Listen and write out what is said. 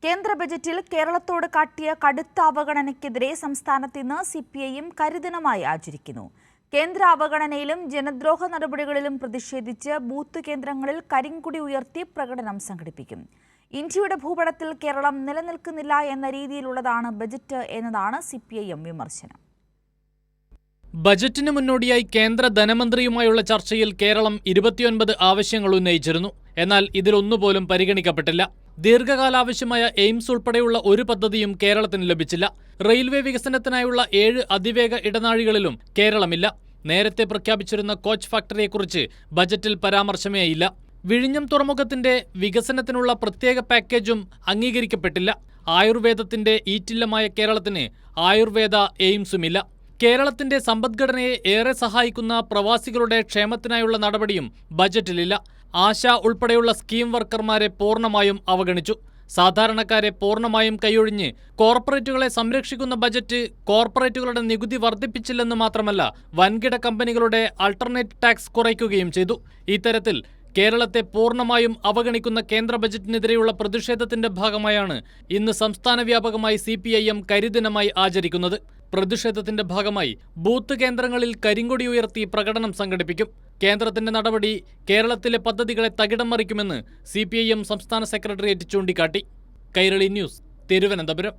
കേന്ദ്ര ബജറ്റിൽ കേരളത്തോട് കാട്ടിയ കടുത്ത അവഗണനയ്ക്കെതിരെ സംസ്ഥാനത്ത് ഇന്ന് സിപിഐഎം കരിദിനമായി ആചരിക്കുന്നു. കേന്ദ്ര അവഗണനയിലും ജനദ്രോഹ നടപടികളിലും പ്രതിഷേധിച്ച് ബൂത്ത് കേന്ദ്രങ്ങളിൽ കരിങ്കൊടി ഉയർത്തി പ്രകടനം സംഘടിപ്പിക്കും. ഇന്ത്യയുടെ ഭൂപടത്തിൽ കേരളം നിലനിൽക്കുന്നില്ല എന്ന രീതിയിലുള്ളതാണ് ബജറ്റ് എന്നതാണ് സിപിഐഎം വിമർശനം. ബജറ്റിന് മുന്നോടിയായി കേന്ദ്ര ധനമന്ത്രിയുമായുള്ള ചർച്ചയിൽ കേരളം 29 ആവശ്യങ്ങൾ ഉന്നയിച്ചിരുന്നു. എന്നാൽ ഇതിലൊന്നുപോലും പരിഗണിക്കപ്പെട്ടില്ല. ദീർഘകാലാവശ്യമായ എയിംസ് ഉൾപ്പെടെയുള്ള ഒരു പദ്ധതിയും കേരളത്തിന് ലഭിച്ചില്ല. റെയിൽവേ വികസനത്തിനായുള്ള 7 അതിവേഗ ഇടനാഴികളിലും കേരളമില്ല. നേരത്തെ പ്രഖ്യാപിച്ചിരുന്ന കോച്ച് ഫാക്ടറിയെക്കുറിച്ച് ബജറ്റിൽ പരാമർശമേയില്ല. വിഴിഞ്ഞം തുറമുഖത്തിന്റെ വികസനത്തിനുള്ള പ്രത്യേക പാക്കേജും അംഗീകരിക്കപ്പെട്ടില്ല. ആയുർവേദത്തിന്റെ ഈറ്റില്ലമായ കേരളത്തിന് ആയുർവേദ എയിംസുമില്ല. കേരളത്തിന്റെ സമ്പദ്ഘടനയെ ഏറെ സഹായിക്കുന്ന പ്രവാസികളുടെ ക്ഷേമത്തിനായുള്ള നടപടിയും ബജറ്റിലില്ല. ആശ ഉൾപ്പെടെയുള്ള സ്കീം വർക്കർമാരെ പൂർണ്ണമായും അവഗണിച്ചു. സാധാരണക്കാരെ പൂർണ്ണമായും കൈയൊഴിഞ്ഞ് കോർപ്പറേറ്റുകളെ സംരക്ഷിക്കുന്ന ബജറ്റ് കോർപ്പറേറ്റുകളുടെ നികുതി വർദ്ധിപ്പിച്ചില്ലെന്ന് മാത്രമല്ല, വൻകിട കമ്പനികളുടെ ആൾട്ടർനേറ്റ് ടാക്സ് കുറയ്ക്കുകയും ചെയ്തു. ഇത്തരത്തിൽ കേരളത്തെ പൂർണ്ണമായും അവഗണിക്കുന്ന കേന്ദ്ര ബജറ്റിനെതിരെയുള്ള പ്രതിഷേധത്തിന്റെ ഭാഗമായാണ് ഇന്ന് സംസ്ഥാന വ്യാപകമായി സിപിഐഎം കരിദിനമായി ആചരിക്കുന്നത്. പ്രതിഷേധത്തിന്റെ ഭാഗമായി ബൂത്ത് കേന്ദ്രങ്ങളിൽ കരിങ്കൊടി ഉയർത്തി പ്രകടനം സംഘടിപ്പിക്കും. കേന്ദ്രത്തിന്റെ നടപടി കേരളത്തിലെ പദ്ധതികളെ തകിടം മറിക്കുമെന്ന് സിപിഐഎം സംസ്ഥാന സെക്രട്ടേറിയറ്റ് ചൂണ്ടിക്കാട്ടി. കൈരളി ന്യൂസ്, തിരുവനന്തപുരം.